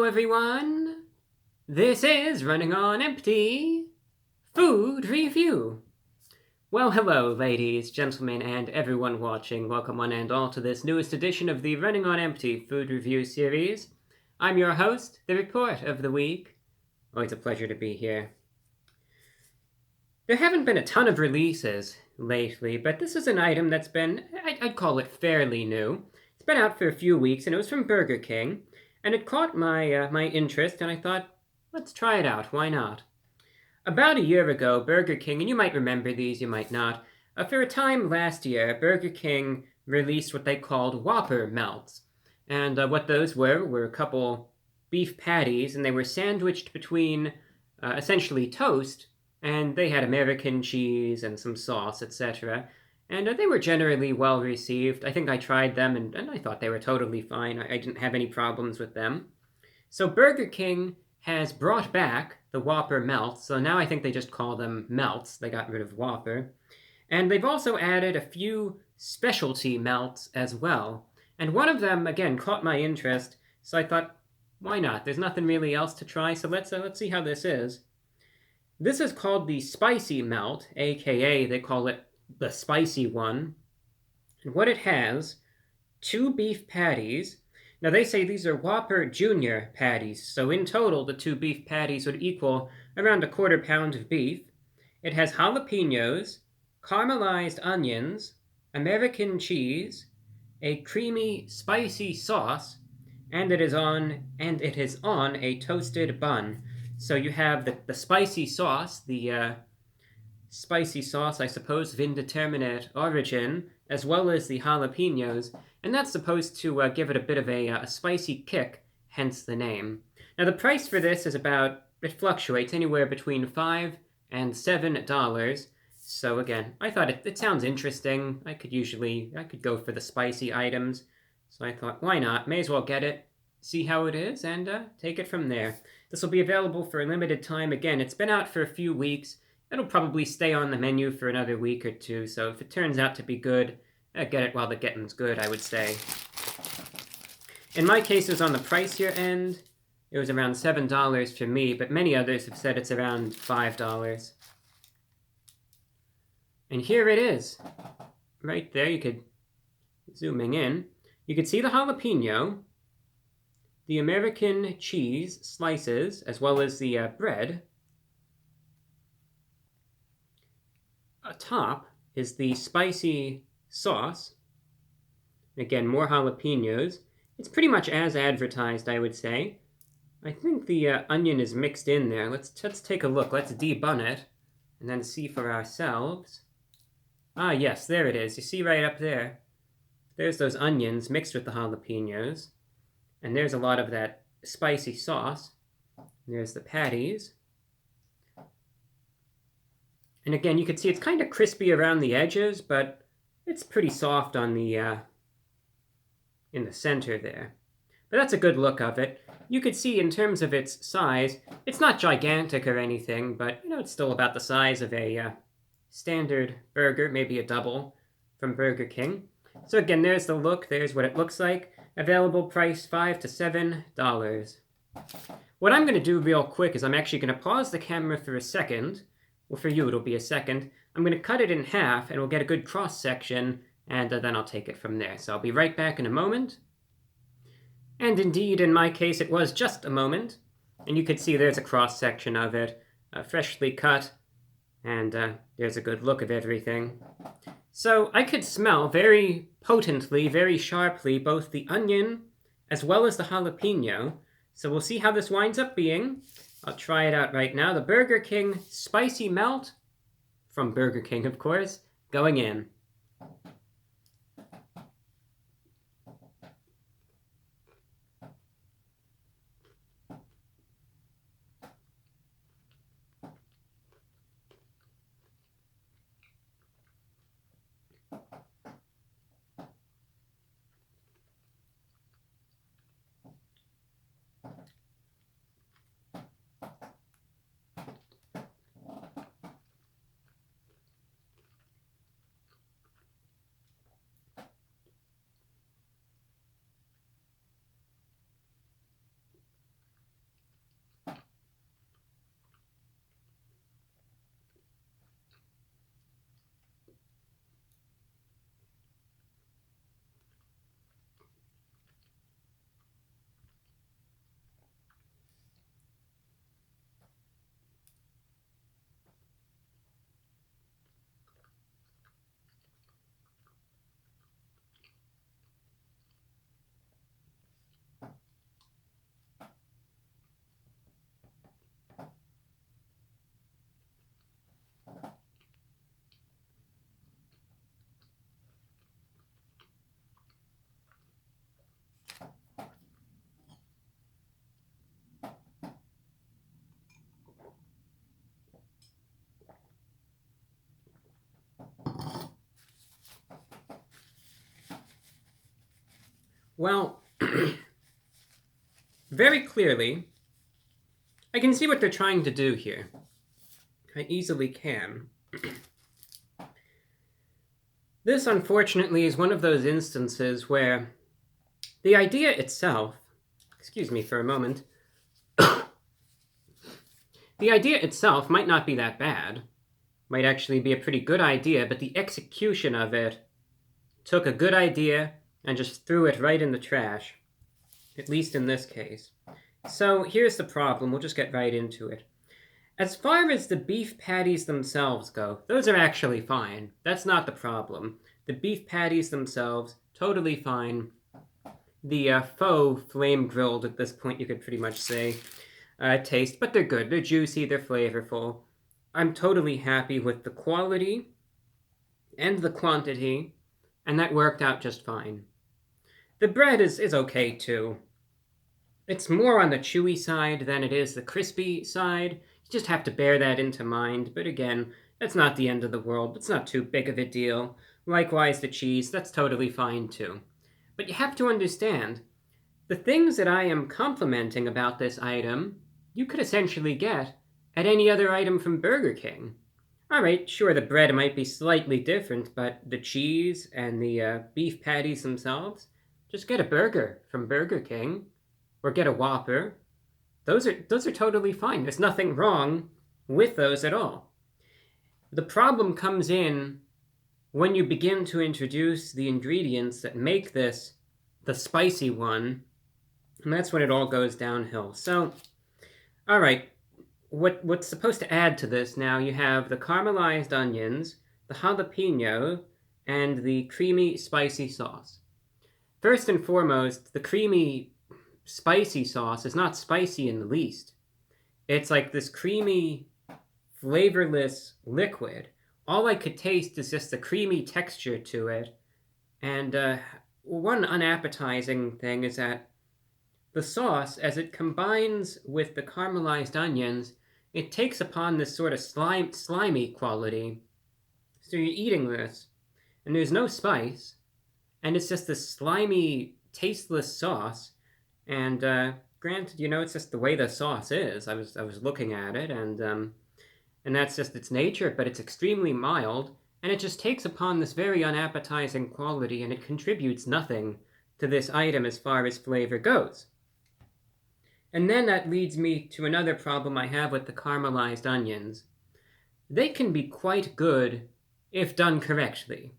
everyone! This is Running on Empty Food Review. Well, hello, ladies, gentlemen, and everyone watching. Welcome one and all to this newest edition of the Running on Empty Food Review series. I'm your host, The Report of the Week. Always a pleasure to be here. There haven't been a ton of releases lately, but this is an item that's been, I'd call it fairly new. It's been out for a few weeks, and it was from Burger King. And it caught my interest, and I thought, let's try it out, why not? About a year ago, Burger King, and you might remember these, you might not, for a time last year, Burger King released what they called Whopper Melts. And what those were a couple beef patties, and they were sandwiched between essentially toast, and they had American cheese and some sauce, etc., and they were generally well received. I think I tried them, and I thought they were totally fine. I didn't have any problems with them. So Burger King has brought back the Whopper Melts, so now I think they just call them Melts. They got rid of Whopper. And they've also added a few specialty melts as well. And one of them, again, caught my interest, so I thought, why not? There's nothing really else to try, so let's see how this is. This is called the Spicy Melt, aka they call it the spicy one. And what it has, 2 beef patties. Now they say these are Whopper Junior patties, so in total the 2 beef patties would equal around a quarter pound of beef. It has jalapenos, caramelized onions, American cheese, a creamy spicy sauce, and it is on a toasted bun. So you have the spicy sauce, spicy sauce, I suppose, of indeterminate origin, as well as the jalapenos, and that's supposed to give it a bit of a spicy kick, hence the name. Now the price for this is it fluctuates anywhere between $5 and $7, so again, I thought it sounds interesting. I could go for the spicy items, so I thought, why not? May as well get it, see how it is, and take it from there. This will be available for a limited time. Again, it's been out for a few weeks. It'll probably stay on the menu for another week or two, so if it turns out to be good, get it while the getting's good, I would say. In my case, it was on the pricier end. It was around $7 for me, but many others have said it's around $5. And here it is. Right there, you could, zooming in, you could see the jalapeno, the American cheese slices, as well as the bread. Atop is the spicy sauce. Again, more jalapenos. It's pretty much as advertised, I would say. I think the onion is mixed in there. Let's take a look. Let's debun it and then see for ourselves. Ah, yes, there it is. You see right up there. There's those onions mixed with the jalapenos. And there's a lot of that spicy sauce. There's the patties. And again, you can see it's kind of crispy around the edges, but it's pretty soft on the in the center there. But that's a good look of it. You could see in terms of its size, it's not gigantic or anything, but it's still about the size of a standard burger, maybe a double from Burger King. So again, there's the look. There's what it looks like. Available price $5 to $7. What I'm going to do real quick is I'm actually going to pause the camera for a second. Well, for you, it'll be a second. I'm going to cut it in half, and we'll get a good cross-section, and then I'll take it from there. So I'll be right back in a moment. And indeed, in my case, it was just a moment. And you could see there's a cross-section of it, freshly cut, and there's a good look of everything. So I could smell very potently, very sharply, both the onion as well as the jalapeno. So we'll see how this winds up being. I'll try it out right now. The Burger King Spicy Melt, from Burger King, of course, going in. Well, very clearly, I can see what they're trying to do here. I easily can. This, unfortunately, is one of those instances where the idea itself, excuse me for a moment, the idea itself might not be that bad, might actually be a pretty good idea, but the execution of it took a good idea and just threw it right in the trash, at least in this case. So here's the problem, we'll just get right into it. As far as the beef patties themselves go, those are actually fine. That's not the problem. The beef patties themselves, totally fine. The faux flame grilled at this point, you could pretty much say, taste, but they're good. They're juicy, they're flavorful. I'm totally happy with the quality and the quantity, and that worked out just fine. The bread is okay too. It's more on the chewy side than it is the crispy side. You just have to bear that into mind, but again, that's not the end of the world. It's not too big of a deal. Likewise, the cheese, that's totally fine too. But you have to understand, the things that I am complimenting about this item, you could essentially get at any other item from Burger King. Alright, sure, the bread might be slightly different, but the cheese and the beef patties themselves, just get a burger from Burger King, or get a Whopper. Those are totally fine. There's nothing wrong with those at all. The problem comes in when you begin to introduce the ingredients that make this the spicy one, and that's when it all goes downhill. So, all right, what's supposed to add to this now? You have the caramelized onions, the jalapeno, and the creamy spicy sauce. First and foremost, the creamy spicy sauce is not spicy in the least. It's like this creamy, flavorless liquid. All I could taste is just the creamy texture to it. And one unappetizing thing is that the sauce, as it combines with the caramelized onions, it takes upon this sort of slimy quality. So you're eating this, and there's no spice, and it's just this slimy, tasteless sauce. And granted, it's just the way the sauce is. I was looking at it, and that's just its nature, but it's extremely mild, and it just takes upon this very unappetizing quality, and it contributes nothing to this item as far as flavor goes. And then that leads me to another problem I have with the caramelized onions. They can be quite good if done correctly.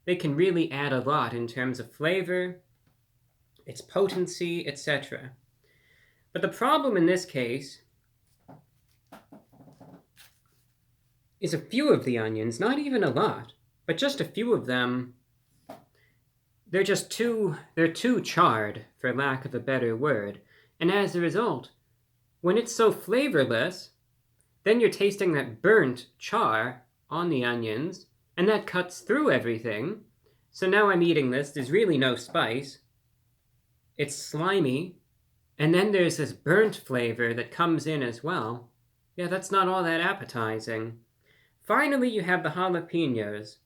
They can really add a lot in terms of flavor, its potency, etc. But the problem in this case is a few of the onions, not even a lot, but just a few of them, they're too charred, for lack of a better word. And as a result, when it's so flavorless, then you're tasting that burnt char on the onions, and that cuts through everything. So now I'm eating this, there's really no spice. It's slimy, and then there's this burnt flavor that comes in as well. Yeah, that's not all that appetizing. Finally, you have the jalapenos.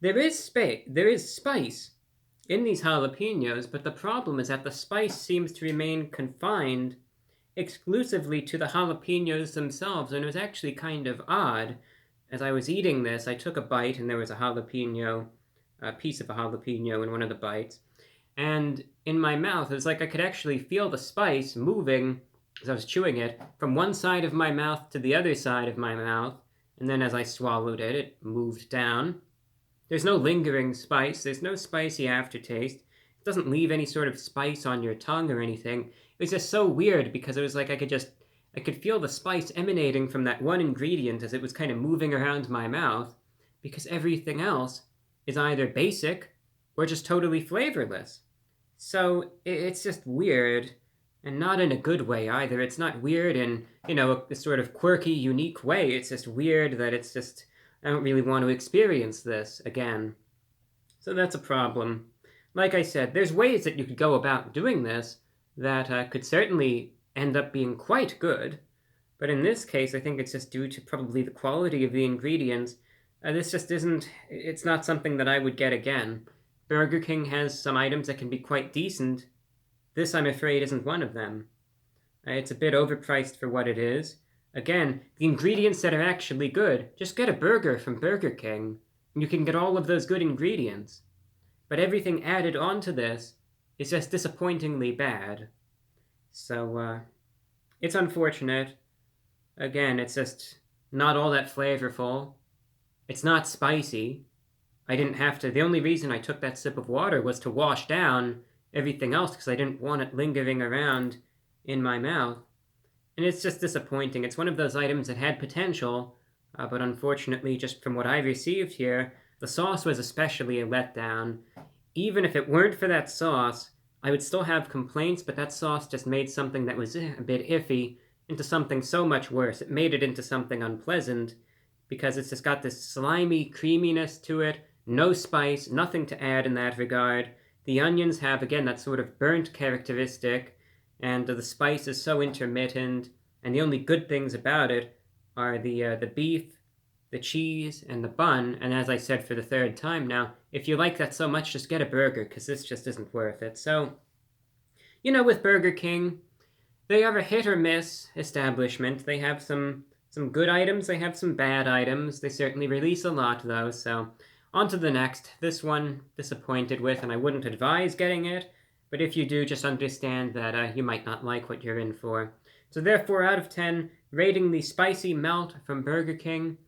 There is spice in these jalapenos, but the problem is that the spice seems to remain confined exclusively to the jalapenos themselves, and it was actually kind of odd. As I was eating this, I took a bite, and there was a piece of a jalapeno in one of the bites, and in my mouth, it was like I could actually feel the spice moving as I was chewing it from one side of my mouth to the other side of my mouth, and then as I swallowed it, it moved down. There's no lingering spice, there's no spicy aftertaste. It doesn't leave any sort of spice on your tongue or anything. It was just so weird because it was like I could feel the spice emanating from that one ingredient as it was kind of moving around my mouth, because everything else is either basic or just totally flavorless. So it's just weird, and not in a good way either. It's not weird in, a sort of quirky, unique way. It's just weird that it's just, I don't really want to experience this again. So that's a problem. Like I said, there's ways that you could go about doing this that could certainly end up being quite good. But in this case, I think it's just due to probably the quality of the ingredients. This just isn't, it's not something that I would get again. Burger King has some items that can be quite decent. This, I'm afraid, isn't one of them. It's a bit overpriced for what it is. Again, the ingredients that are actually good, just get a burger from Burger King, and you can get all of those good ingredients. But everything added onto this is just disappointingly bad. So, it's unfortunate. Again, it's just not all that flavorful. It's not spicy. I didn't have to. The only reason I took that sip of water was to wash down everything else because I didn't want it lingering around in my mouth. And it's just disappointing. It's one of those items that had potential, but unfortunately, just from what I received here, the sauce was especially a letdown. Even if it weren't for that sauce, I would still have complaints, but that sauce just made something that was a bit iffy into something so much worse. It made it into something unpleasant because it's just got this slimy creaminess to it, no spice, nothing to add in that regard. The onions have, again, that sort of burnt characteristic, and the spice is so intermittent, and the only good things about it are the beef, the cheese, and the bun. And as I said for the third time now, if you like that so much, just get a burger, because this just isn't worth it. So, with Burger King, they are a hit or miss establishment. They have some good items, they have some bad items. They certainly release a lot, though, so on to the next. This one, disappointed with, and I wouldn't advise getting it, but if you do, just understand that you might not like what you're in for. So therefore, out of 10, rating the spicy melt from Burger King,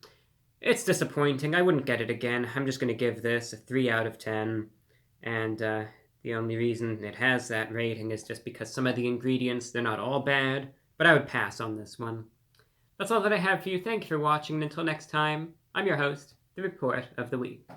it's disappointing. I wouldn't get it again. I'm just going to give this a 3 out of 10, and the only reason it has that rating is just because some of the ingredients, they're not all bad, but I would pass on this one. That's all that I have for you. Thank you for watching, and until next time, I'm your host, The Report of the Week.